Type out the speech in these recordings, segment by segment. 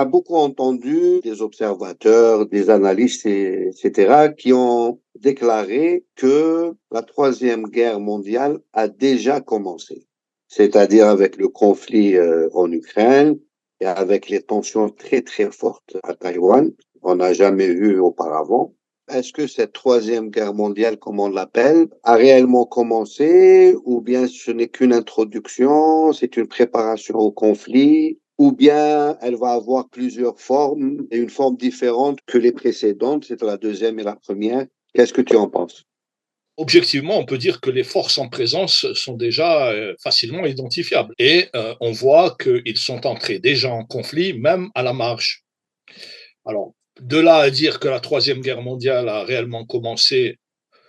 a beaucoup entendu des observateurs, des analystes, etc., qui ont déclaré que la Troisième Guerre mondiale a déjà commencé, c'est-à-dire avec le conflit en Ukraine et avec les tensions très, très fortes à Taïwan. On n'a jamais vu auparavant. Est-ce que cette Troisième Guerre mondiale, comme on l'appelle, a réellement commencé, ou bien ce n'est qu'une introduction, c'est une préparation au conflit, ou bien elle va avoir plusieurs formes et une forme différente que les précédentes, c'est la deuxième et la première? Qu'est-ce que tu en penses? Objectivement, on peut dire que les forces en présence sont déjà facilement identifiables. Et on voit qu'ils sont entrés déjà en conflit, même à la marge. Alors, de là à dire que la Troisième Guerre mondiale a réellement commencé,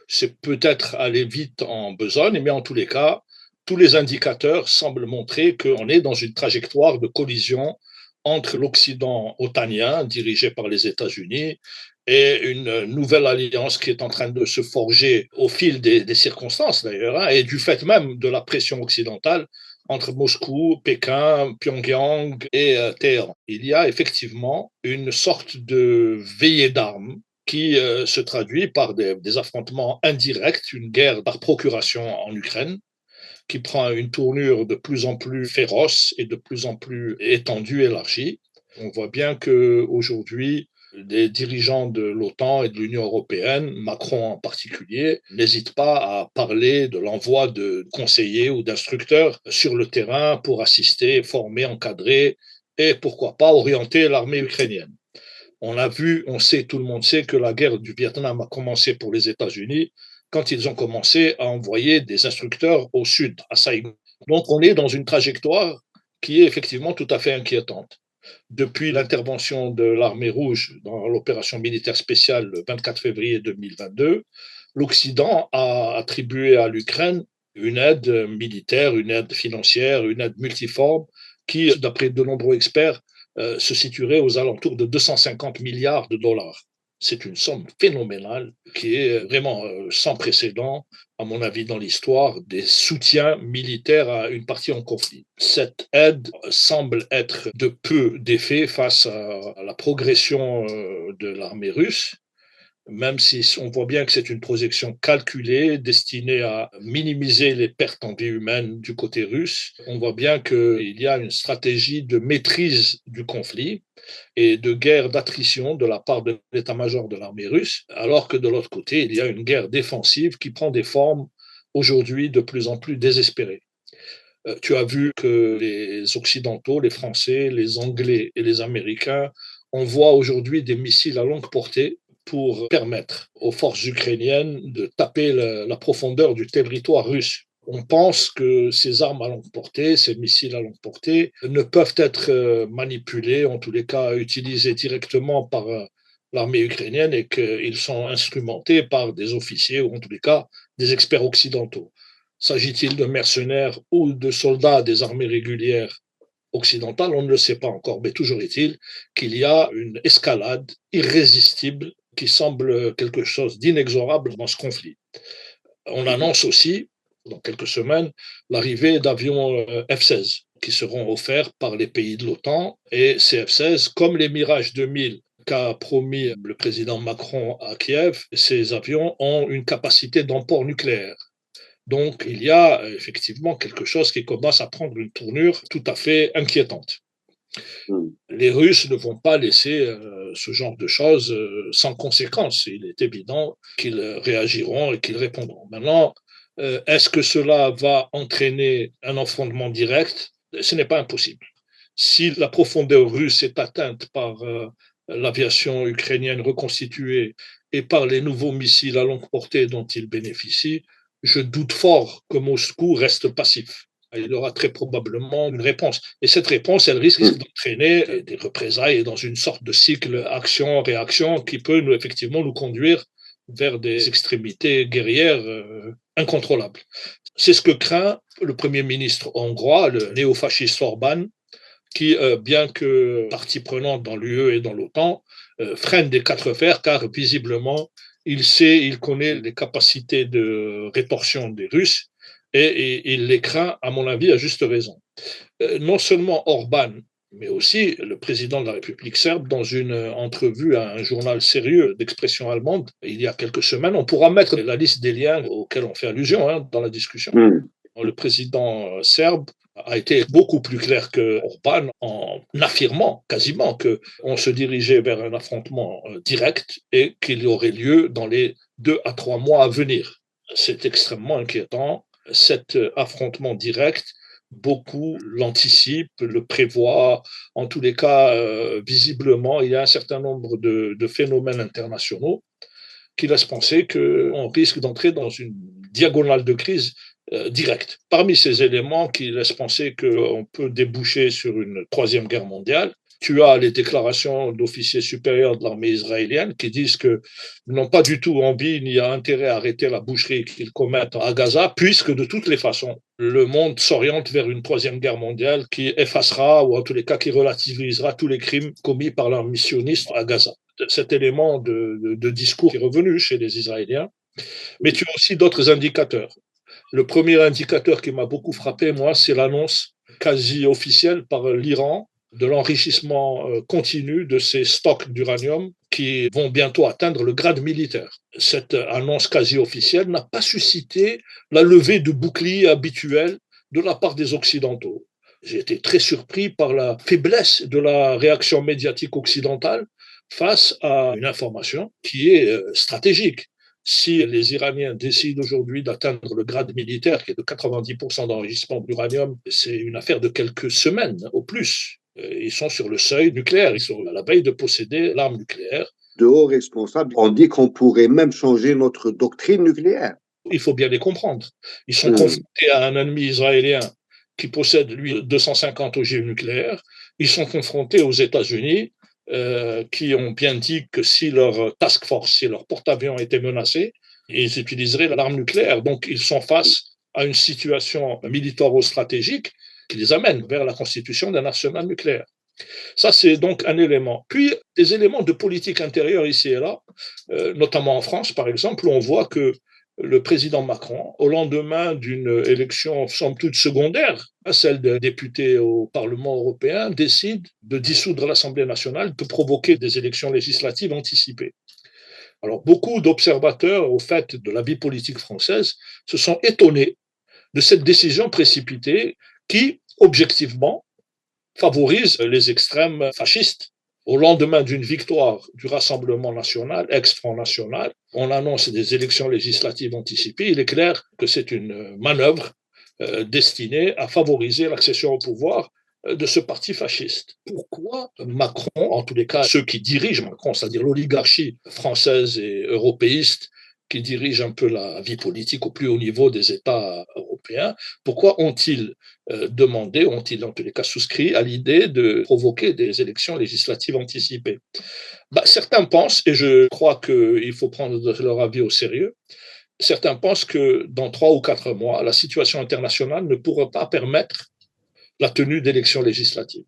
c'est peut-être aller vite en besogne, mais en tous les cas, tous les indicateurs semblent montrer qu'on est dans une trajectoire de collision entre l'Occident otanien, dirigé par les États-Unis, et une nouvelle alliance qui est en train de se forger au fil des circonstances d'ailleurs, hein, et du fait même de la pression occidentale entre Moscou, Pékin, Pyongyang et Téhéran. Il y a effectivement une sorte de veillée d'armes qui se traduit par des affrontements indirects, une guerre par procuration en Ukraine, qui prend une tournure de plus en plus féroce et de plus en plus étendue, élargie. On voit bien qu'aujourd'hui, les dirigeants de l'OTAN et de l'Union européenne, Macron en particulier, n'hésitent pas à parler de l'envoi de conseillers ou d'instructeurs sur le terrain pour assister, former, encadrer et pourquoi pas orienter l'armée ukrainienne. On a vu, on sait, tout le monde sait que la guerre du Vietnam a commencé pour les États-Unis quand ils ont commencé à envoyer des instructeurs au sud, à Saigon. Donc on est dans une trajectoire qui est effectivement tout à fait inquiétante. Depuis l'intervention de l'armée rouge dans l'opération militaire spéciale le 24 février 2022, l'Occident a attribué à l'Ukraine une aide militaire, une aide financière, une aide multiforme qui, d'après de nombreux experts, se situerait aux alentours de 250 milliards de dollars. C'est une somme phénoménale qui est vraiment sans précédent, à mon avis, dans l'histoire des soutiens militaires à une partie en conflit. Cette aide semble être de peu d'effet face à la progression de l'armée russe, même si on voit bien que c'est une projection calculée, destinée à minimiser les pertes en vie humaine du côté russe. On voit bien qu'il y a une stratégie de maîtrise du conflit et de guerre d'attrition de la part de l'état-major de l'armée russe, alors que de l'autre côté, il y a une guerre défensive qui prend des formes aujourd'hui de plus en plus désespérées. Tu as vu que les Occidentaux, les Français, les Anglais et les Américains envoient aujourd'hui des missiles à longue portée pour permettre aux forces ukrainiennes de taper la profondeur du territoire russe. On pense que ces armes à longue portée, ces missiles à longue portée, ne peuvent être manipulés, en tous les cas utilisés directement par l'armée ukrainienne et qu'ils sont instrumentés par des officiers ou en tous les cas des experts occidentaux. S'agit-il de mercenaires ou de soldats des armées régulières occidentales? On ne le sait pas encore, mais toujours est-il qu'il y a une escalade irrésistible qui semble quelque chose d'inexorable dans ce conflit. On annonce aussi, dans quelques semaines, l'arrivée d'avions F-16 qui seront offerts par les pays de l'OTAN. Et ces F-16, comme les Mirage 2000 qu'a promis le président Macron à Kiev, ces avions ont une capacité d'emport nucléaire. Donc, il y a effectivement quelque chose qui commence à prendre une tournure tout à fait inquiétante. Hmm. Les Russes ne vont pas laisser ce genre de choses sans conséquence. Il est évident qu'ils réagiront et qu'ils répondront. Maintenant, est-ce que cela va entraîner un affrontement direct? Ce n'est pas impossible. Si la profondeur russe est atteinte par l'aviation ukrainienne reconstituée et par les nouveaux missiles à longue portée dont ils bénéficient, je doute fort que Moscou reste passif. Il aura très probablement une réponse. Et cette réponse, elle risque Hmm. d'entraîner des représailles dans une sorte de cycle action-réaction qui peut effectivement nous conduire vers des extrémités guerrières incontrôlables. C'est ce que craint le Premier ministre hongrois, le néofasciste Orban, qui, bien que partie prenante dans l'UE et dans l'OTAN, freine des quatre fers car visiblement, il sait, il connaît les capacités de rétorsion des Russes et il les craint, à mon avis, à juste raison. Non seulement Orban mais aussi le président de la République serbe dans une entrevue à un journal sérieux d'expression allemande il y a quelques semaines. On pourra mettre la liste des liens auxquels on fait allusion dans la discussion. Le président serbe a été beaucoup plus clair que Orbán en affirmant quasiment qu'on se dirigeait vers un affrontement direct et qu'il y aurait lieu dans les 2 à 3 mois à venir. C'est extrêmement inquiétant. Cet affrontement direct, beaucoup l'anticipent, le prévoient. En tous les cas, visiblement, il y a un certain nombre de phénomènes internationaux qui laissent penser qu'on risque d'entrer dans une diagonale de crise directe. Parmi ces éléments qui laissent penser qu'on peut déboucher sur une troisième guerre mondiale, tu as les déclarations d'officiers supérieurs de l'armée israélienne qui disent qu'ils n'ont pas du tout envie ni intérêt à arrêter la boucherie qu'ils commettent à Gaza, puisque de toutes les façons, le monde s'oriente vers une troisième guerre mondiale qui effacera, ou en tous les cas qui relativisera tous les crimes commis par l'armée sioniste à Gaza. Cet élément de discours est revenu chez les Israéliens, mais tu as aussi d'autres indicateurs. Le premier indicateur qui m'a beaucoup frappé, moi, c'est l'annonce quasi officielle par l'Iran de l'enrichissement continu de ces stocks d'uranium qui vont bientôt atteindre le grade militaire. Cette annonce quasi officielle n'a pas suscité la levée de boucliers habituelle de la part des Occidentaux. J'ai été très surpris par la faiblesse de la réaction médiatique occidentale face à une information qui est stratégique. Si les Iraniens décident aujourd'hui d'atteindre le grade militaire, qui est de 90% d'enrichissement d'uranium, c'est une affaire de quelques semaines au plus. Ils sont sur le seuil nucléaire, ils sont à la veille de posséder l'arme nucléaire. De hauts responsables ont dit qu'on pourrait même changer notre doctrine nucléaire. Il faut bien les comprendre. Ils sont confrontés à un ennemi israélien qui possède, lui, 250 ogives nucléaires. Ils sont confrontés aux États-Unis, qui ont bien dit que si leur task force, si leur porte-avions était menacé, ils utiliseraient l'arme nucléaire. Donc, ils sont face à une situation militaro-stratégique qui les amène vers la constitution d'un arsenal nucléaire. Ça, c'est donc un élément. Puis, des éléments de politique intérieure ici et là, notamment en France, par exemple, où on voit que le président Macron, au lendemain d'une élection somme toute secondaire, celle des députés au Parlement européen, décide de dissoudre l'Assemblée nationale, de provoquer des élections législatives anticipées. Alors, beaucoup d'observateurs, au fait de la vie politique française, se sont étonnés de cette décision précipitée qui, objectivement, favorise les extrêmes fascistes. Au lendemain d'une victoire du Rassemblement national, ex-Front national, on annonce des élections législatives anticipées. Il est clair que c'est une manœuvre destinée à favoriser l'accession au pouvoir de ce parti fasciste. Pourquoi Macron, en tous les cas ceux qui dirigent Macron, c'est-à-dire l'oligarchie française et européiste, qui dirige un peu la vie politique au plus haut niveau des États européens, pourquoi ont-ils demandé, ont-ils en tous les cas souscrit à l'idée de provoquer des élections législatives anticipées? Certains pensent, et je crois qu'il faut prendre leur avis au sérieux, certains pensent que dans 3 ou 4 mois, la situation internationale ne pourra pas permettre la tenue d'élections législatives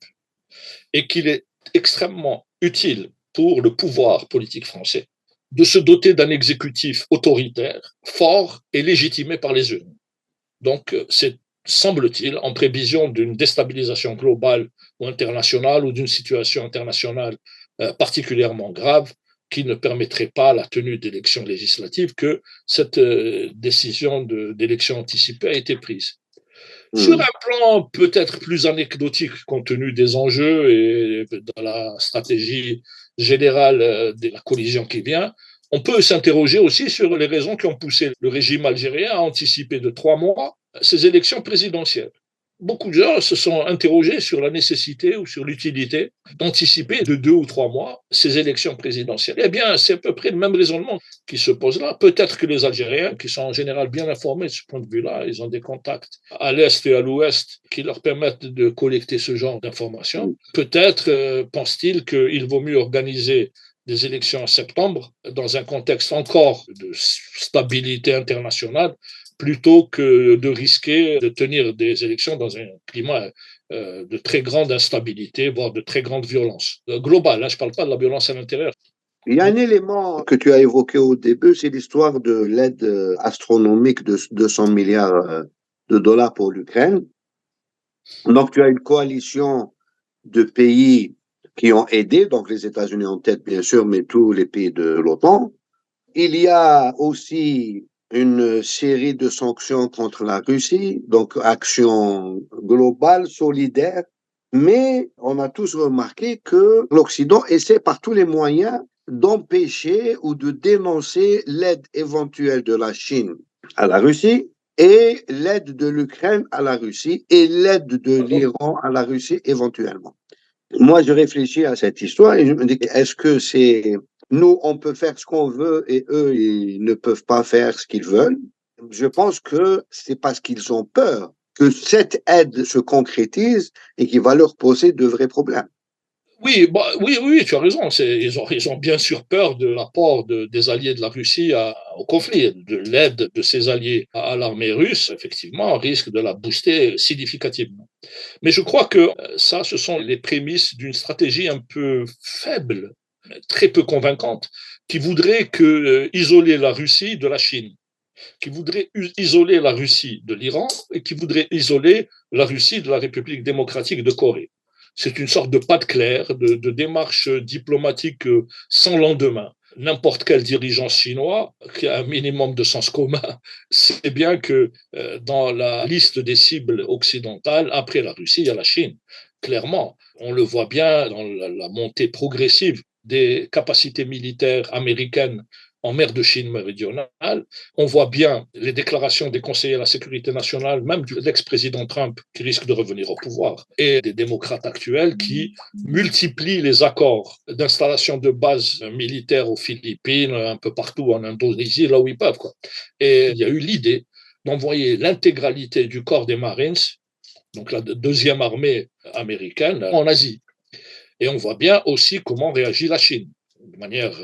et qu'il est extrêmement utile pour le pouvoir politique français de se doter d'un exécutif autoritaire, fort et légitimé par les urnes. Donc, c'est, semble-t-il, en prévision d'une déstabilisation globale ou internationale ou d'une situation internationale particulièrement grave qui ne permettrait pas la tenue d'élections législatives que cette décision d'élection anticipée a été prise. Sur un plan peut-être plus anecdotique, compte tenu des enjeux et de la stratégie générale de la collision qui vient, on peut s'interroger aussi sur les raisons qui ont poussé le régime algérien à anticiper de 3 mois ces élections présidentielles. Beaucoup de gens se sont interrogés sur la nécessité ou sur l'utilité d'anticiper de 2 ou 3 mois ces élections présidentielles. Eh bien, c'est à peu près le même raisonnement qui se pose là. Peut-être que les Algériens, qui sont en général bien informés de ce point de vue-là, ils ont des contacts à l'Est et à l'Ouest qui leur permettent de collecter ce genre d'informations. Peut-être pensent-ils qu'il vaut mieux organiser des élections en septembre dans un contexte encore de stabilité internationale plutôt que de risquer de tenir des élections dans un climat de très grande instabilité, voire de très grande violence globale. Là, je ne parle pas de la violence à l'intérieur. Il y a un élément que tu as évoqué au début, c'est l'histoire de l'aide astronomique de 200 milliards de dollars pour l'Ukraine. Donc, tu as une coalition de pays qui ont aidé, donc les États-Unis en tête, bien sûr, mais tous les pays de l'OTAN. Il y a aussi une série de sanctions contre la Russie, donc action globale, solidaire. Mais on a tous remarqué que l'Occident essaie par tous les moyens d'empêcher ou de dénoncer l'aide éventuelle de la Chine à la Russie et l'aide de l'Ukraine à la Russie et l'aide de l'Iran à la Russie éventuellement. Moi, je réfléchis à cette histoire et je me dis, est-ce que c'est nous, on peut faire ce qu'on veut et eux, ils ne peuvent pas faire ce qu'ils veulent? Je pense que c'est parce qu'ils ont peur que cette aide se concrétise et qu'il va leur poser de vrais problèmes. Oui, oui, tu as raison. Ils ont bien sûr peur de l'apport des alliés de la Russie au conflit, de l'aide de ces alliés à l'armée russe, effectivement, risque de la booster significativement. Mais je crois que ça, ce sont les prémices d'une stratégie un peu faible, très peu convaincante, qui voudrait isoler la Russie de la Chine, qui voudrait isoler la Russie de l'Iran et qui voudrait isoler la Russie de la République démocratique de Corée. C'est une sorte de pas de clair, de démarche diplomatique sans lendemain. N'importe quel dirigeant chinois qui a un minimum de sens commun sait bien que dans la liste des cibles occidentales, après la Russie, il y a la Chine. Clairement, on le voit bien dans la montée progressive des capacités militaires américaines en mer de Chine méridionale. On voit bien les déclarations des conseillers à la sécurité nationale, même de l'ex-président Trump qui risque de revenir au pouvoir, et des démocrates actuels qui multiplient les accords d'installation de bases militaires aux Philippines, un peu partout en Indonésie, là où ils peuvent. Quoi. Et il y a eu l'idée d'envoyer l'intégralité du corps des Marines, donc la deuxième armée américaine, en Asie. Et on voit bien aussi comment réagit la Chine, de manière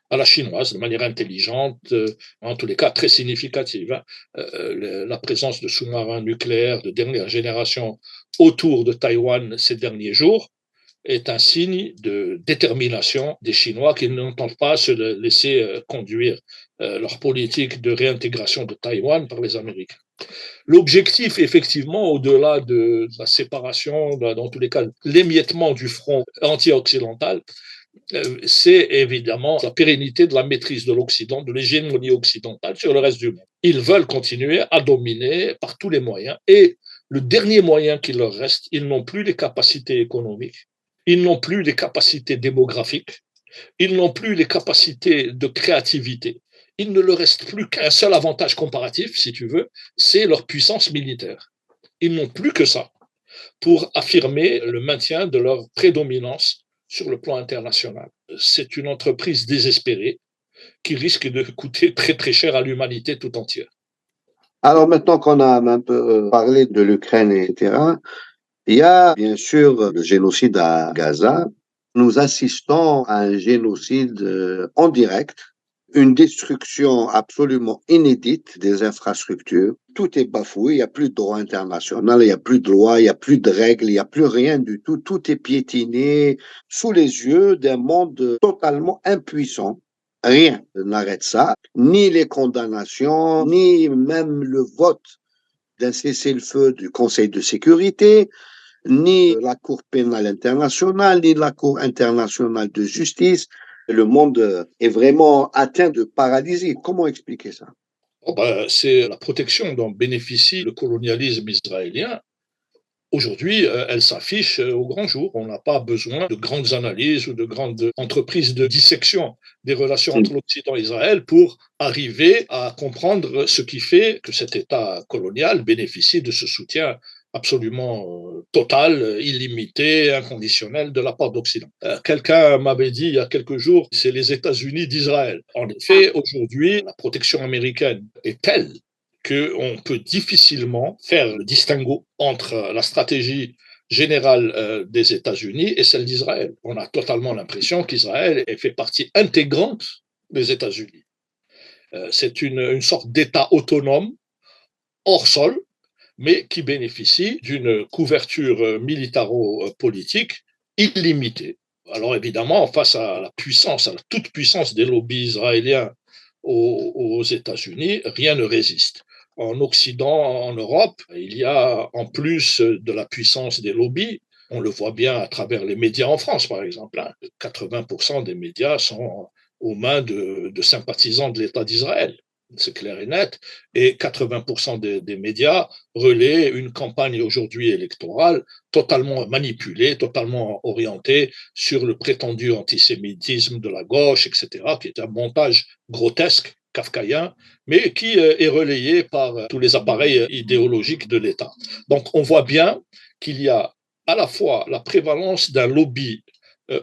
à la chinoise, de manière intelligente, en tous les cas très significative. Hein. La présence de sous-marins nucléaires de dernière génération autour de Taïwan ces derniers jours est un signe de détermination des Chinois qui n'entendent pas se laisser conduire leur politique de réintégration de Taïwan par les Américains. L'objectif, effectivement, au-delà de la séparation, dans tous les cas, l'émiettement du front anti-occidental, c'est évidemment la pérennité de la maîtrise de l'Occident, de l'hégémonie occidentale sur le reste du monde. Ils veulent continuer à dominer par tous les moyens. Et le dernier moyen qu'il leur reste, ils n'ont plus les capacités économiques, ils n'ont plus les capacités démographiques, ils n'ont plus les capacités de créativité. Il ne leur reste plus qu'un seul avantage comparatif, si tu veux, c'est leur puissance militaire. Ils n'ont plus que ça pour affirmer le maintien de leur prédominance sur le plan international. C'est une entreprise désespérée qui risque de coûter très très cher à l'humanité tout entière. Alors maintenant qu'on a un peu parlé de l'Ukraine, etc., il y a bien sûr le génocide à Gaza. Nous assistons à un génocide en direct, une destruction absolument inédite des infrastructures. Tout est bafoué, il n'y a plus de droit international, il n'y a plus de loi, il n'y a plus de règles, il n'y a plus rien du tout. Tout est piétiné sous les yeux d'un monde totalement impuissant. Rien n'arrête ça, ni les condamnations, ni même le vote d'un cessez-le-feu du Conseil de sécurité, ni la Cour pénale internationale, ni la Cour internationale de justice. Le monde est vraiment atteint de paralysie. Comment expliquer ça? Oh ben, c'est la protection dont bénéficie le colonialisme israélien. Aujourd'hui, elle s'affiche au grand jour. On n'a pas besoin de grandes analyses ou de grandes entreprises de dissection des relations entre l'Occident et Israël pour arriver à comprendre ce qui fait que cet État colonial bénéficie de ce soutien absolument total, illimité, inconditionnel de la part d'Occident. Quelqu'un m'avait dit il y a quelques jours, c'est les États-Unis d'Israël. En effet, aujourd'hui, la protection américaine est telle qu'on peut difficilement faire le distinguo entre la stratégie générale des États-Unis et celle d'Israël. On a totalement l'impression qu'Israël fait partie intégrante des États-Unis. C'est une sorte d'État autonome, hors sol, mais qui bénéficie d'une couverture militaro-politique illimitée. Alors évidemment, face à la puissance, à la toute-puissance des lobbies israéliens aux États-Unis, rien ne résiste. En Occident, en Europe, il y a, en plus de la puissance des lobbies, On le voit bien à travers les médias en France, par exemple. 80% des médias sont aux mains de sympathisants de l'État d'Israël. C'est clair et net. Et 80% des médias relaient une campagne aujourd'hui électorale totalement manipulée, totalement orientée sur le prétendu antisémitisme de la gauche, etc., qui est un montage grotesque, kafkaïen, mais qui est relayé par tous les appareils idéologiques de l'État. Donc on voit bien qu'il y a à la fois la prévalence d'un lobby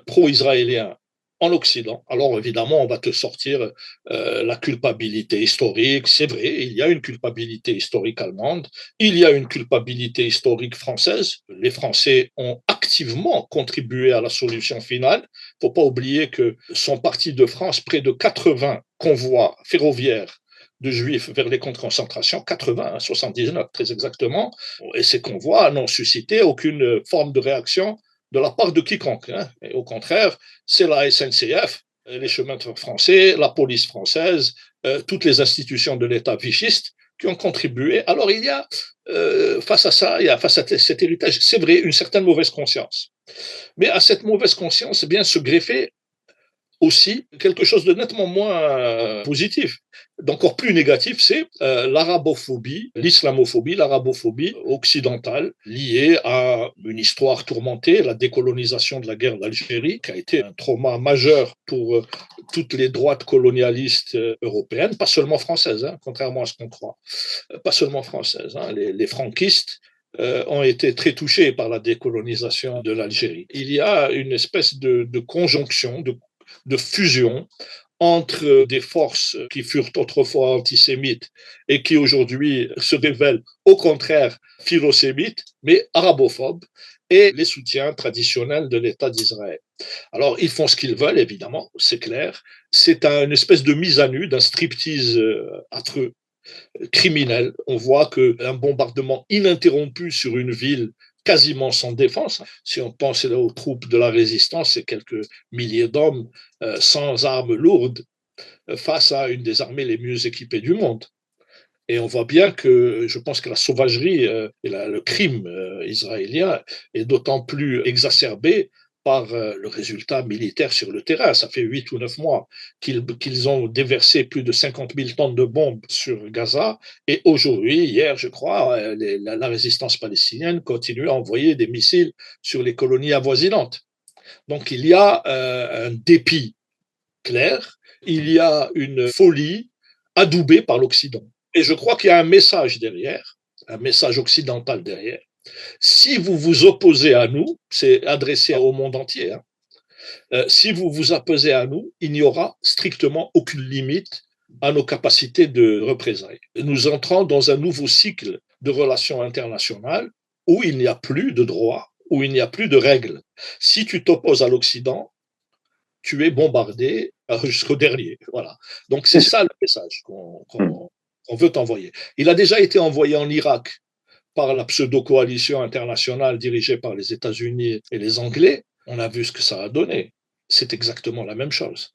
pro-israélien en Occident. Alors évidemment, on va te sortir la culpabilité historique. C'est vrai, il y a une culpabilité historique allemande, il y a une culpabilité historique française. Les Français ont activement contribué à la solution finale. Il ne faut pas oublier que sont partis de France près de 80 convois ferroviaires de juifs vers les camps de concentration, 80, 79 très exactement, et ces convois n'ont suscité aucune forme de réaction de la part de quiconque. Et au contraire, c'est la SNCF, les chemins de fer français, la police française, toutes les institutions de l'État vichiste qui ont contribué. Alors il y a, face à ça, il y a face à cet héritage, c'est vrai, une certaine mauvaise conscience. Mais à cette mauvaise conscience, eh bien, se greffer aussi quelque chose de nettement moins positif, d'encore plus négatif, c'est l'arabophobie, l'islamophobie, l'arabophobie occidentale liée à une histoire tourmentée, la décolonisation de la guerre d'Algérie, qui a été un trauma majeur pour toutes les droites colonialistes européennes, pas seulement françaises, contrairement à ce qu'on croit, pas seulement françaises. Les franquistes ont été très touchés par la décolonisation de l'Algérie. Il y a une espèce de conjonction, de fusion entre des forces qui furent autrefois antisémites et qui aujourd'hui se révèlent au contraire philosémites, mais arabophobes, et les soutiens traditionnels de l'État d'Israël. Alors, ils font ce qu'ils veulent, évidemment, c'est clair. C'est une espèce de mise à nu, d'un striptease affreux, criminel. On voit qu'un bombardement ininterrompu sur une ville quasiment sans défense. Si on pense aux troupes de la résistance, c'est quelques milliers d'hommes sans armes lourdes face à une des armées les mieux équipées du monde. Et on voit bien que je pense que la sauvagerie et le crime israélien est d'autant plus exacerbé par le résultat militaire sur le terrain. Ça fait 8 ou 9 mois qu'ils ont déversé plus de 50 000 tonnes de bombes sur Gaza. Et aujourd'hui, hier, je crois, la résistance palestinienne continue à envoyer des missiles sur les colonies avoisinantes. Donc il y a un dépit clair, il y a une folie adoubée par l'Occident. Et je crois qu'il y a un message derrière, un message occidental derrière. Si vous vous opposez à nous, c'est adressé au monde entier, si vous vous opposez à nous, il n'y aura strictement aucune limite à nos capacités de représailles. Nous entrons dans un nouveau cycle de relations internationales où il n'y a plus de droits, où il n'y a plus de règles. Si tu t'opposes à l'Occident, tu es bombardé jusqu'au dernier. Voilà. Donc c'est ça le message qu'on veut envoyer. Il a déjà été envoyé en Irak par la pseudo-coalition internationale dirigée par les États-Unis et les Anglais. On a vu ce que ça a donné. C'est exactement la même chose.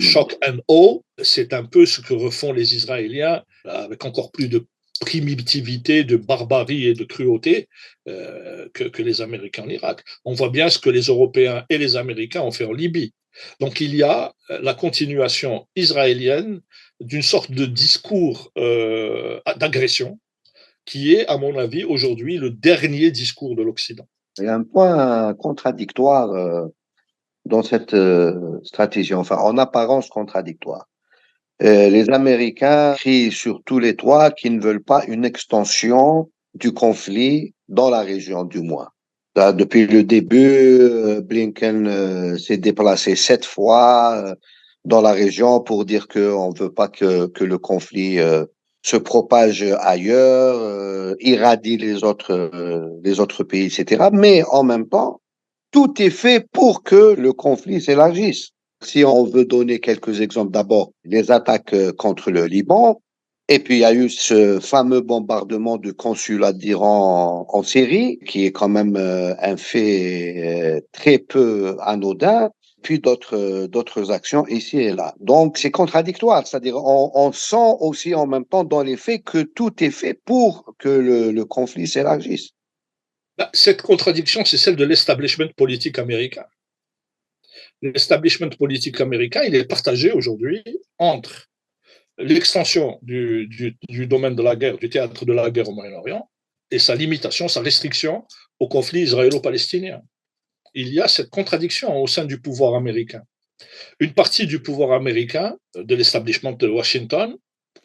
Shock and awe, c'est un peu ce que refont les Israéliens avec encore plus de primitivité, de barbarie et de cruauté que les Américains en Irak. On voit bien ce que les Européens et les Américains ont fait en Libye. Donc il y a la continuation israélienne d'une sorte de discours d'agression qui est, à mon avis, aujourd'hui le dernier discours de l'Occident. Il y a un point contradictoire dans cette stratégie, enfin en apparence contradictoire. Les Américains crient sur tous les toits qu'ils ne veulent pas une extension du conflit dans la région, du moins. Là, depuis le début, Blinken s'est déplacé 7 fois dans la région pour dire qu'on ne veut pas que le conflit se propage ailleurs, irradie les autres pays, etc. Mais en même temps, tout est fait pour que le conflit s'élargisse. Si on veut donner quelques exemples, d'abord, les attaques contre le Liban, et puis il y a eu ce fameux bombardement du consulat d'Iran en Syrie, qui est quand même un fait très peu anodin, puis d'autres actions ici et là. Donc c'est contradictoire, c'est-à-dire on sent aussi en même temps dans les faits que tout est fait pour que le conflit s'élargisse. Cette contradiction, c'est celle de l'establishment politique américain. L'establishment politique américain, il est partagé aujourd'hui entre l'extension du domaine de la guerre, du théâtre de la guerre au Moyen-Orient, et sa limitation, sa restriction au conflit israélo-palestinien. Il y a cette contradiction au sein du pouvoir américain. Une partie du pouvoir américain, de l'establishment de Washington,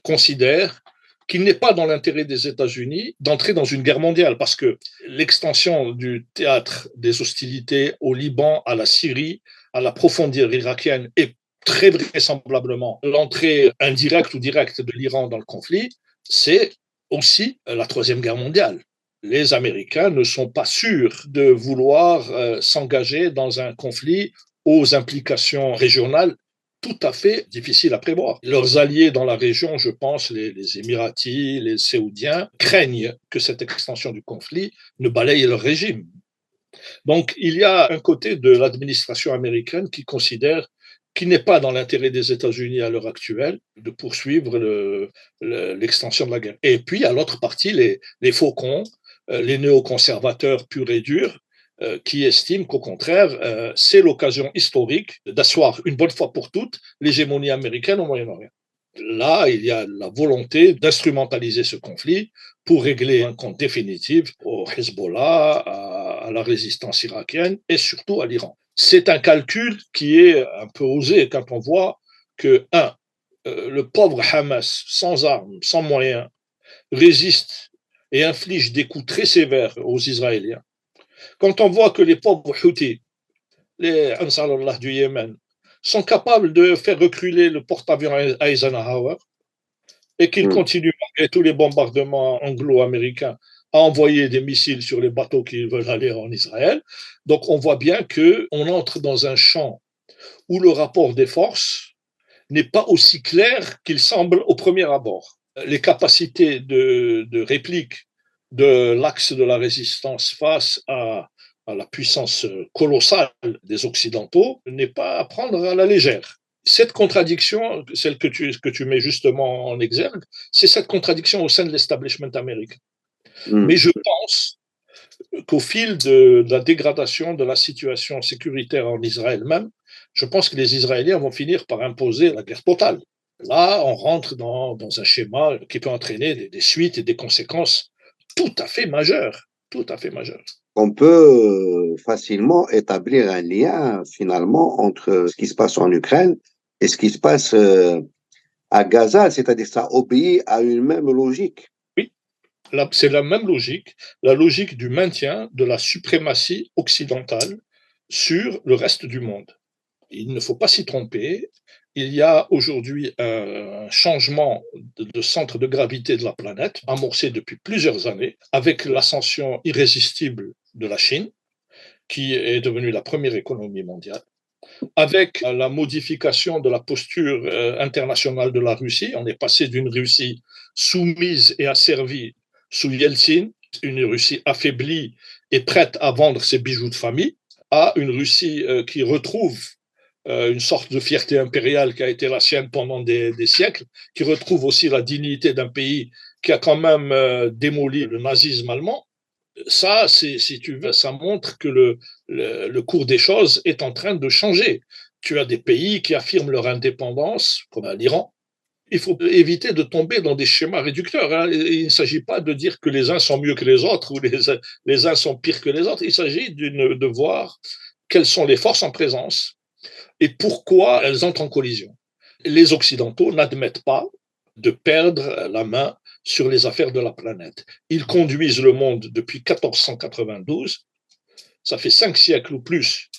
considère qu'il n'est pas dans l'intérêt des États-Unis d'entrer dans une guerre mondiale, parce que l'extension du théâtre des hostilités au Liban, à la Syrie, à la profondeur irakienne et très vraisemblablement l'entrée indirecte ou directe de l'Iran dans le conflit, c'est aussi la Troisième Guerre mondiale. Les Américains ne sont pas sûrs de vouloir s'engager dans un conflit aux implications régionales tout à fait difficiles à prévoir. Leurs alliés dans la région, je pense, les Émiratis, les Saoudiens, craignent que cette extension du conflit ne balaye leur régime. Donc, il y a un côté de l'administration américaine qui considère qu'il n'est pas dans l'intérêt des États-Unis à l'heure actuelle de poursuivre l'extension de la guerre. Et puis, à l'autre partie, les faucons, les néoconservateurs purs et durs, qui estiment qu'au contraire, c'est l'occasion historique d'asseoir une bonne fois pour toutes l'hégémonie américaine au Moyen-Orient. Là, il y a la volonté d'instrumentaliser ce conflit pour régler un compte définitif au Hezbollah, à la résistance irakienne et surtout à l'Iran. C'est un calcul qui est un peu osé quand on voit que, le pauvre Hamas, sans armes, sans moyens, résiste et inflige des coups très sévères aux Israéliens. Quand on voit que les pauvres Houthis, les Ansar Allah du Yémen, sont capables de faire reculer le porte-avions Eisenhower et qu'ils continuent, malgré tous les bombardements anglo-américains, à envoyer des missiles sur les bateaux qui veulent aller en Israël. Donc on voit bien qu'on entre dans un champ où le rapport des forces n'est pas aussi clair qu'il semble au premier abord. Les capacités de réplique de l'axe de la résistance face à la puissance colossale des Occidentaux n'est pas à prendre à la légère. Cette contradiction, celle que tu mets justement en exergue, c'est cette contradiction au sein de l'establishment américain. Mais je pense qu'au fil de la dégradation de la situation sécuritaire en Israël même, je pense que les Israéliens vont finir par imposer la guerre totale. Là, on rentre dans un schéma qui peut entraîner des suites et des conséquences tout à fait majeures, tout à fait majeures. On peut facilement établir un lien finalement entre ce qui se passe en Ukraine et ce qui se passe à Gaza, c'est-à-dire que ça obéit à une même logique. Oui, c'est la même logique, la logique du maintien de la suprématie occidentale sur le reste du monde. Il ne faut pas s'y tromper. Il y a aujourd'hui un changement de centre de gravité de la planète, amorcé depuis plusieurs années, avec l'ascension irrésistible de la Chine, qui est devenue la première économie mondiale, avec la modification de la posture internationale de la Russie. On est passé d'une Russie soumise et asservie sous Yeltsin, une Russie affaiblie et prête à vendre ses bijoux de famille, à une Russie qui retrouve une sorte de fierté impériale qui a été la sienne pendant des siècles, qui retrouve aussi la dignité d'un pays qui a quand même démoli le nazisme allemand. Ça, si tu veux, ça montre que le cours des choses est en train de changer. Tu as des pays qui affirment leur indépendance, comme l'Iran. Il faut éviter de tomber dans des schémas réducteurs. Hein. Il ne s'agit pas de dire que les uns sont mieux que les autres ou les uns sont pires que les autres. Il s'agit de voir quelles sont les forces en présence et pourquoi elles entrent en collision. Les Occidentaux n'admettent pas de perdre la main sur les affaires de la planète. Ils conduisent le monde depuis 1492, ça fait 5 siècles ou plus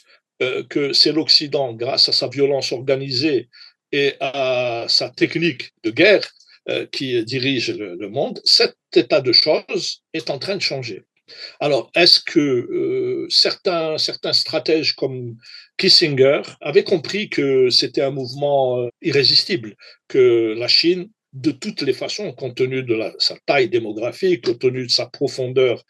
que c'est l'Occident, grâce à sa violence organisée et à sa technique de guerre, qui dirige le monde. Cet état de choses est en train de changer. Alors, est-ce que certains stratèges comme Kissinger avaient compris que c'était un mouvement irrésistible, que la Chine, de toutes les façons, compte tenu de sa taille démographique, compte tenu de sa profondeur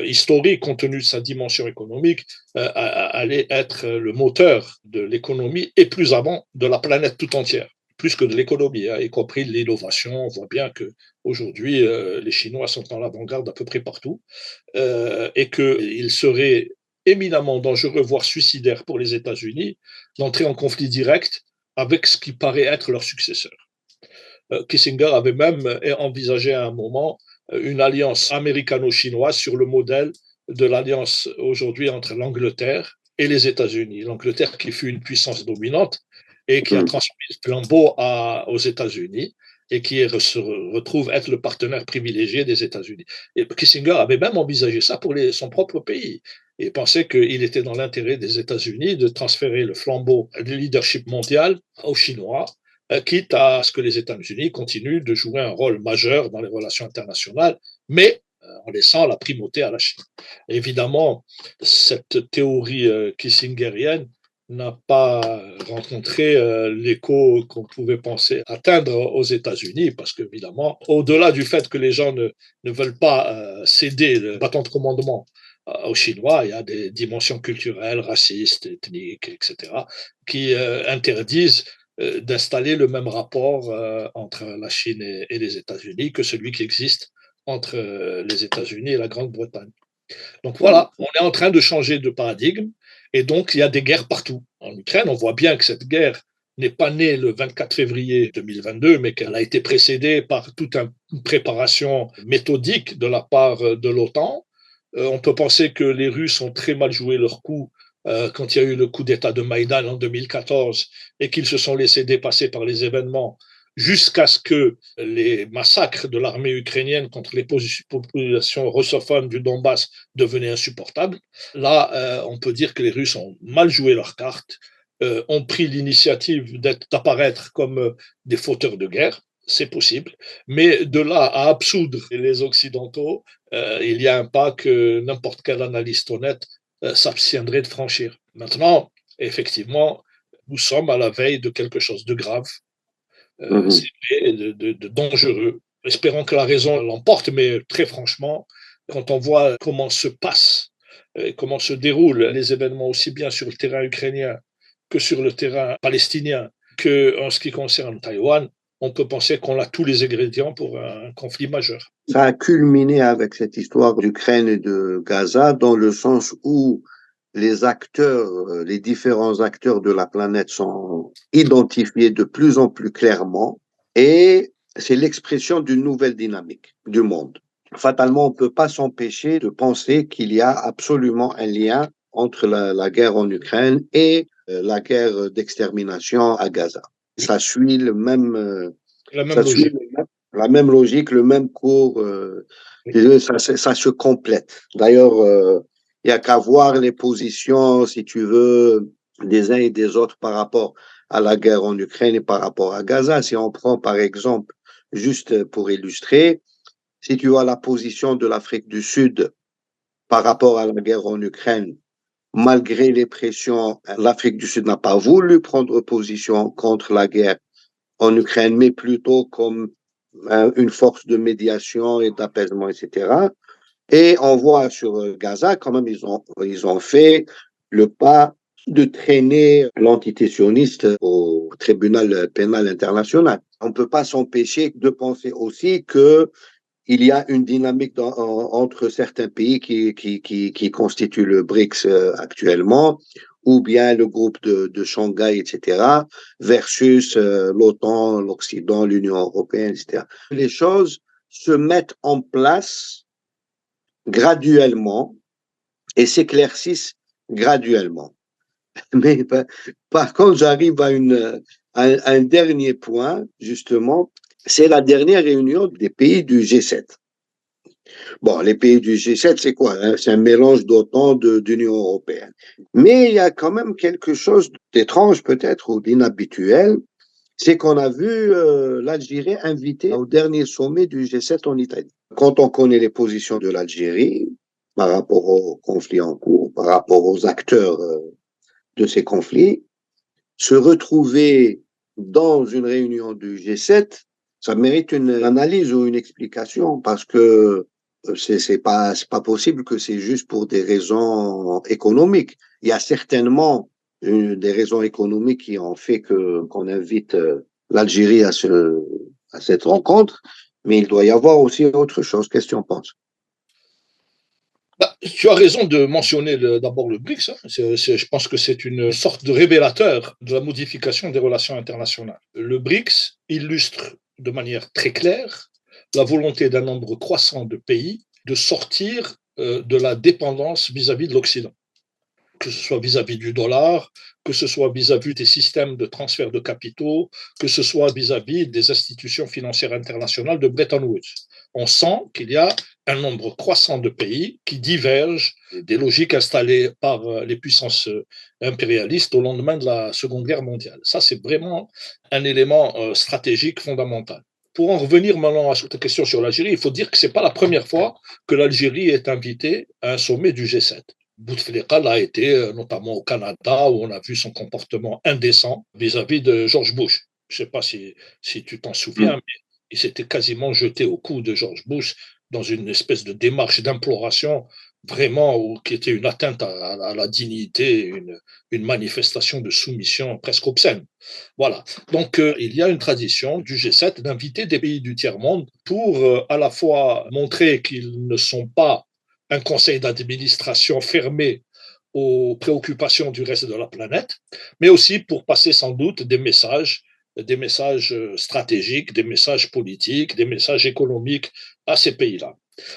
historique, compte tenu de sa dimension économique, allait être le moteur de l'économie et plus avant de la planète tout entière? plus que de l'économie, hein, y compris de l'innovation. On voit bien qu'aujourd'hui, les Chinois sont en avant-garde à peu près partout, et qu'il serait éminemment dangereux, voire suicidaire pour les États-Unis, d'entrer en conflit direct avec ce qui paraît être leur successeur. Kissinger avait même envisagé à un moment une alliance américano-chinoise sur le modèle de l'alliance aujourd'hui entre l'Angleterre et les États-Unis. L'Angleterre qui fut une puissance dominante et qui a transmis le flambeau aux États-Unis et qui se retrouve être le partenaire privilégié des États-Unis. Et Kissinger avait même envisagé ça pour son propre pays et pensait qu'il était dans l'intérêt des États-Unis de transférer le flambeau du leadership mondial aux Chinois, quitte à ce que les États-Unis continuent de jouer un rôle majeur dans les relations internationales, mais en laissant la primauté à la Chine. Évidemment, cette théorie kissingerienne n'a pas rencontré l'écho qu'on pouvait penser atteindre aux États-Unis, parce qu'évidemment, au-delà du fait que les gens ne veulent pas céder le bâton de commandement aux Chinois, il y a des dimensions culturelles, racistes, ethniques, etc., qui interdisent d'installer le même rapport entre la Chine et les États-Unis que celui qui existe entre les États-Unis et la Grande-Bretagne. Donc voilà, on est en train de changer de paradigme et donc il y a des guerres partout. En Ukraine, on voit bien que cette guerre n'est pas née le 24 février 2022, mais qu'elle a été précédée par toute une préparation méthodique de la part de l'OTAN. On peut penser que les Russes ont très mal joué leur coup quand il y a eu le coup d'État de Maïdan en 2014 et qu'ils se sont laissés dépasser par les événements jusqu'à ce que les massacres de l'armée ukrainienne contre les populations russophones du Donbass devenaient insupportables. Là, on peut dire que les Russes ont mal joué leurs cartes, ont pris l'initiative d'apparaître comme des fauteurs de guerre. C'est possible, mais de là à absoudre les Occidentaux, il y a un pas que n'importe quel analyste honnête s'abstiendrait de franchir. Maintenant, effectivement, nous sommes à la veille de quelque chose de grave, c'est vrai, de dangereux. Espérons que la raison l'emporte, mais très franchement, quand on voit comment se passent, comment se déroulent les événements aussi bien sur le terrain ukrainien que sur le terrain palestinien, que en ce qui concerne Taïwan, on peut penser qu'on a tous les ingrédients pour un conflit majeur. Ça a culminé avec cette histoire d'Ukraine et de Gaza dans le sens où les acteurs, les différents acteurs de la planète sont identifiés de plus en plus clairement et c'est l'expression d'une nouvelle dynamique du monde. Fatalement, on ne peut pas s'empêcher de penser qu'il y a absolument un lien entre la guerre en Ukraine et la guerre d'extermination à Gaza. Ça suit le même, la même logique. La même logique, le même cours, ça se complète. D'ailleurs, il y a qu'à voir les positions, si tu veux, des uns et des autres par rapport à la guerre en Ukraine et par rapport à Gaza. Si on prend par exemple, juste pour illustrer, si tu vois la position de l'Afrique du Sud par rapport à la guerre en Ukraine, malgré les pressions, l'Afrique du Sud n'a pas voulu prendre position contre la guerre en Ukraine, mais plutôt comme une force de médiation et d'apaisement, etc. Et on voit sur Gaza, quand même, ils ont fait le pas de traîner l'entité sioniste au tribunal pénal international. On ne peut pas s'empêcher de penser aussi que il y a une dynamique entre certains pays qui constituent le BRICS actuellement, ou bien le groupe de Shanghai, etc., versus l'OTAN, l'Occident, l'Union européenne, etc. Les choses se mettent en place graduellement et s'éclaircissent graduellement. Mais par contre, j'arrive à un dernier point, justement, c'est la dernière réunion des pays du G7. Bon, les pays du G7, c'est quoi, hein? C'est un mélange d'OTAN, d'Union européenne. Mais il y a quand même quelque chose d'étrange peut-être ou d'inhabituel, c'est qu'on a vu l'Algérie invitée au dernier sommet du G7 en Italie. Quand on connaît les positions de l'Algérie par rapport au conflit en cours, par rapport aux acteurs de ces conflits, se retrouver dans une réunion du G7, ça mérite une analyse ou une explication parce que c'est pas possible que c'est juste pour des raisons économiques. Il y a certainement des raisons économiques qui ont fait qu'on invite l'Algérie à cette rencontre, mais il doit y avoir aussi autre chose. Qu'est-ce que tu en penses? Bah, tu as raison de mentionner d'abord le BRICS. Hein. Je pense que c'est une sorte de révélateur de la modification des relations internationales. Le BRICS illustre de manière très claire la volonté d'un nombre croissant de pays de sortir de la dépendance vis-à-vis de l'Occident, que ce soit vis-à-vis du dollar, que ce soit vis-à-vis des systèmes de transfert de capitaux, que ce soit vis-à-vis des institutions financières internationales de Bretton Woods. On sent qu'il y a un nombre croissant de pays qui divergent des logiques installées par les puissances impérialistes au lendemain de la Seconde Guerre mondiale. Ça, c'est vraiment un élément stratégique fondamental. Pour en revenir maintenant à cette question sur l'Algérie, il faut dire que ce n'est pas la première fois que l'Algérie est invitée à un sommet du G7. Bouteflika l'a été notamment au Canada, où on a vu son comportement indécent vis-à-vis de George Bush. Je ne sais pas si tu t'en souviens, mais il s'était quasiment jeté au cou de George Bush dans une espèce de démarche d'imploration vraiment qui était une atteinte à la dignité, une manifestation de soumission presque obscène. Voilà. Donc, il y a une tradition du G7 d'inviter des pays du tiers-monde pour à la fois montrer qu'ils ne sont pas un conseil d'administration fermé aux préoccupations du reste de la planète, mais aussi pour passer sans doute des messages stratégiques, des messages politiques, des messages économiques à ces pays-là.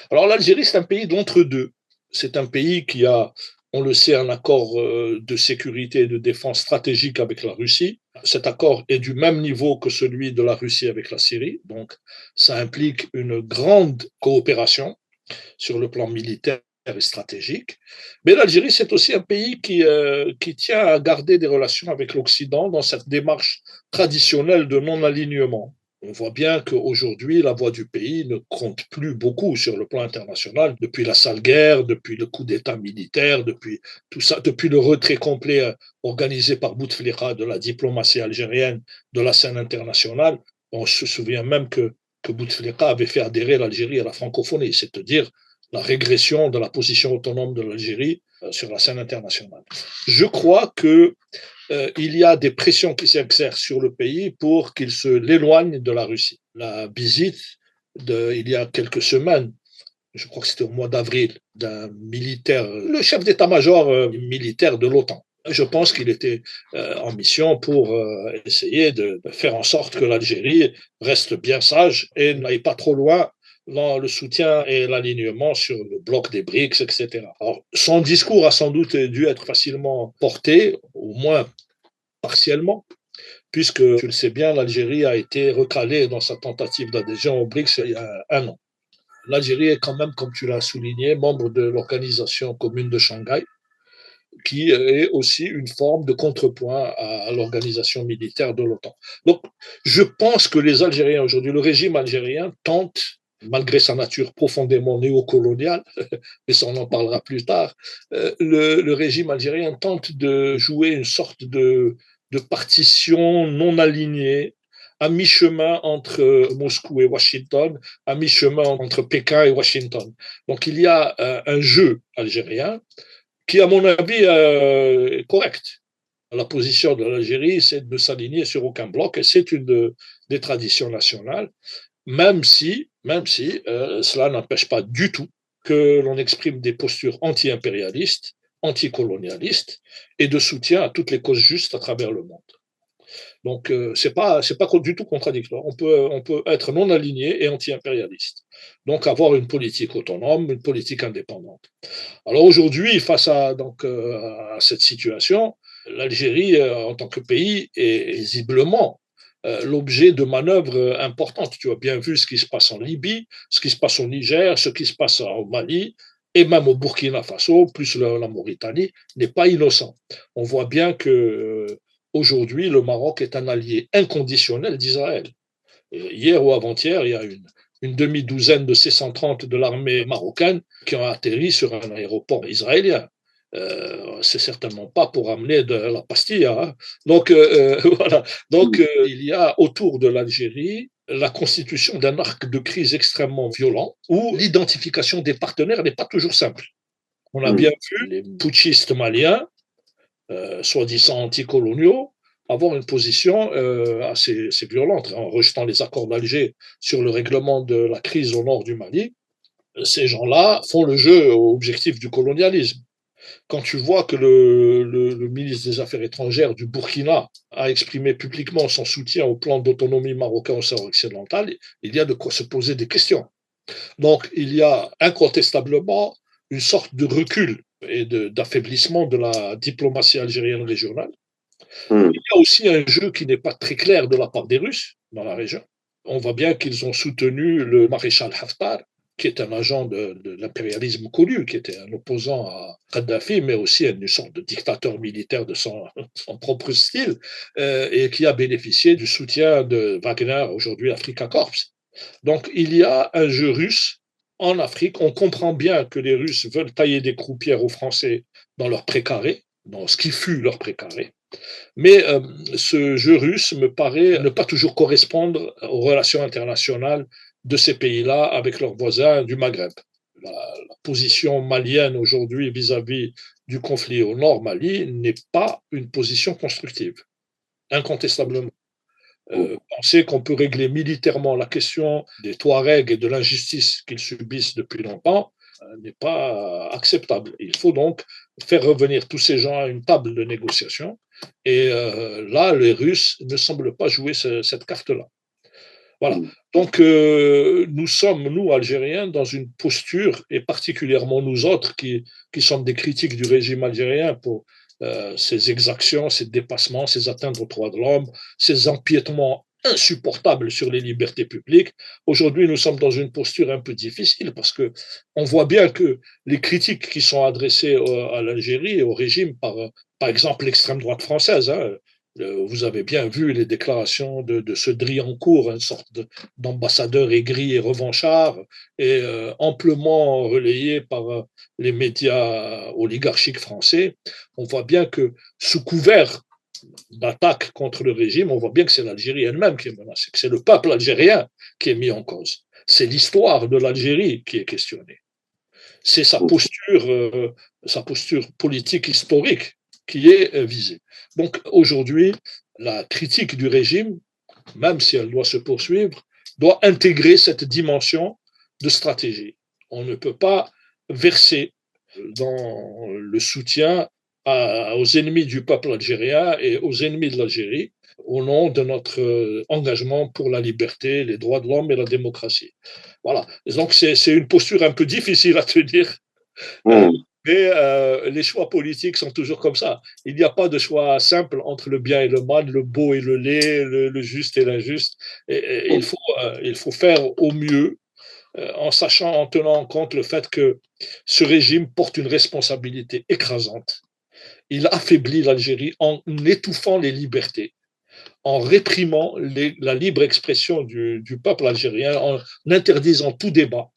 Alors l'Algérie, c'est un pays d'entre-deux. C'est un pays qui a, on le sait, un accord de sécurité et de défense stratégique avec la Russie. Cet accord est du même niveau que celui de la Russie avec la Syrie, donc ça implique une grande coopération sur le plan militaire et stratégique. Mais l'Algérie, c'est aussi un pays qui tient à garder des relations avec l'Occident dans cette démarche traditionnelle de non-alignement. On voit bien qu'aujourd'hui, la voix du pays ne compte plus beaucoup sur le plan international depuis la sale guerre, depuis le coup d'État militaire, depuis tout ça, depuis le retrait complet organisé par Bouteflika de la diplomatie algérienne de la scène internationale. On se souvient même que Bouteflika avait fait adhérer l'Algérie à la francophonie, c'est-à-dire la régression de la position autonome de l'Algérie sur la scène internationale. Je crois que il y a des pressions qui s'exercent sur le pays pour qu'il se l'éloigne de la Russie. La visite il y a quelques semaines, je crois que c'était au mois d'avril, d'un militaire, le chef d'état-major militaire de l'OTAN. Je pense qu'il était en mission pour essayer de faire en sorte que l'Algérie reste bien sage et n'aille pas trop loin dans le soutien et l'alignement sur le bloc des BRICS, etc. Alors, son discours a sans doute dû être facilement porté, au moins partiellement, puisque, tu le sais bien, l'Algérie a été recalée dans sa tentative d'adhésion aux BRICS il y a un an. L'Algérie est quand même, comme tu l'as souligné, membre de l'Organisation commune de Shanghai, qui est aussi une forme de contrepoint à l'organisation militaire de l'OTAN. Donc, je pense que les Algériens aujourd'hui, le régime algérien tente, malgré sa nature profondément néocoloniale, mais ça on en parlera plus tard, le régime algérien tente de jouer une sorte de partition non alignée, à mi-chemin entre Moscou et Washington, à mi-chemin entre Pékin et Washington. Donc il y a un jeu algérien qui, à mon avis, est correct. La position de l'Algérie, c'est de ne s'aligner sur aucun bloc, et c'est une des traditions nationales, même si cela n'empêche pas du tout que l'on exprime des postures anti-impérialistes, anticolonialistes, et de soutien à toutes les causes justes à travers le monde. Donc, c'est pas du tout contradictoire. On peut être non aligné et anti-impérialiste. Donc, avoir une politique autonome, une politique indépendante. Alors aujourd'hui, face à cette situation, l'Algérie, en tant que pays, est visiblement l'objet de manœuvres importantes. Tu as bien vu ce qui se passe en Libye, ce qui se passe au Niger, ce qui se passe au Mali, et même au Burkina Faso, plus la Mauritanie, n'est pas innocent. On voit bien que aujourd'hui, le Maroc est un allié inconditionnel d'Israël. Hier ou avant-hier, il y a une demi-douzaine de C-130 de l'armée marocaine qui ont atterri sur un aéroport israélien. C'est certainement pas pour amener de la pastille. Hein. Donc, voilà. Donc, il y a autour de l'Algérie la constitution d'un arc de crise extrêmement violent où l'identification des partenaires n'est pas toujours simple. On a bien vu les putschistes maliens, soi-disant anticoloniaux, avoir une position assez violente en rejetant les accords d'Alger sur le règlement de la crise au nord du Mali. Ces gens-là font le jeu au objectif du colonialisme. Quand tu vois que le ministre des Affaires étrangères du Burkina a exprimé publiquement son soutien au plan d'autonomie marocain au Sahara occidental, il y a de quoi se poser des questions. Donc, il y a incontestablement une sorte de recul et d'affaiblissement de la diplomatie algérienne régionale. Hmm. Il y a aussi un jeu qui n'est pas très clair de la part des Russes dans la région. On voit bien qu'ils ont soutenu le maréchal Haftar, qui est un agent de l'impérialisme connu, qui était un opposant à Kadhafi, mais aussi une sorte de dictateur militaire de son propre style, et qui a bénéficié du soutien de Wagner, aujourd'hui Africa Corps. Donc il y a un jeu russe en Afrique. On comprend bien que les Russes veulent tailler des croupières aux Français dans leur précaré, dans ce qui fut leur précaré. Mais ce jeu russe me paraît ne pas toujours correspondre aux relations internationales de ces pays-là avec leurs voisins du Maghreb. La position malienne aujourd'hui vis-à-vis du conflit au nord Mali n'est pas une position constructive, incontestablement. Penser qu'on peut régler militairement la question des Touaregs et de l'injustice qu'ils subissent depuis longtemps n'est pas acceptable. Il faut donc faire revenir tous ces gens à une table de négociation. Et là, les Russes ne semblent pas jouer cette carte-là. Voilà. Donc, nous sommes, nous, Algériens, dans une posture, et particulièrement nous autres qui sommes des critiques du régime algérien pour ces exactions, ces dépassements, ces atteintes aux droits de l'homme, ces empiétements insupportables sur les libertés publiques. Aujourd'hui, nous sommes dans une posture un peu difficile parce que on voit bien que les critiques qui sont adressées à l'Algérie et au régime par exemple, l'extrême droite française, hein, vous avez bien vu les déclarations de ce Driancourt, une sorte d'ambassadeur aigri et revanchard, et amplement relayé par les médias oligarchiques français. On voit bien que sous couvert d'attaque contre le régime, on voit bien que c'est l'Algérie elle-même qui est menacée, que c'est le peuple algérien qui est mis en cause. C'est l'histoire de l'Algérie qui est questionnée. C'est sa posture politique historique qui est visée. Donc aujourd'hui, la critique du régime, même si elle doit se poursuivre, doit intégrer cette dimension de stratégie. On ne peut pas verser dans le soutien aux ennemis du peuple algérien et aux ennemis de l'Algérie au nom de notre engagement pour la liberté, les droits de l'homme et la démocratie. Voilà. Et donc c'est une posture un peu difficile à tenir. Mais les choix politiques sont toujours comme ça. Il n'y a pas de choix simple entre le bien et le mal, le beau et le laid, le juste et l'injuste. Et il faut faire au mieux en sachant, en tenant compte le fait que ce régime porte une responsabilité écrasante. Il affaiblit l'Algérie en étouffant les libertés, en réprimant la libre expression du peuple algérien, en interdisant tout débat.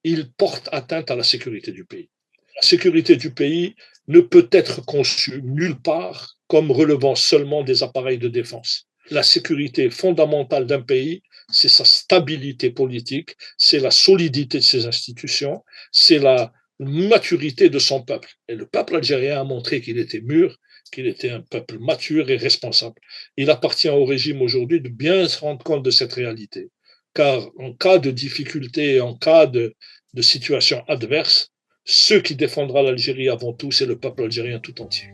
Il porte atteinte à la sécurité du pays. La sécurité du pays ne peut être conçue nulle part comme relevant seulement des appareils de défense. La sécurité fondamentale d'un pays, c'est sa stabilité politique, c'est la solidité de ses institutions, c'est la maturité de son peuple. Et le peuple algérien a montré qu'il était mûr, qu'il était un peuple mature et responsable. Il appartient au régime aujourd'hui de bien se rendre compte de cette réalité. Car en cas de difficulté, en cas de situation adverse, ceux qui défendra l'Algérie avant tout, c'est le peuple algérien tout entier.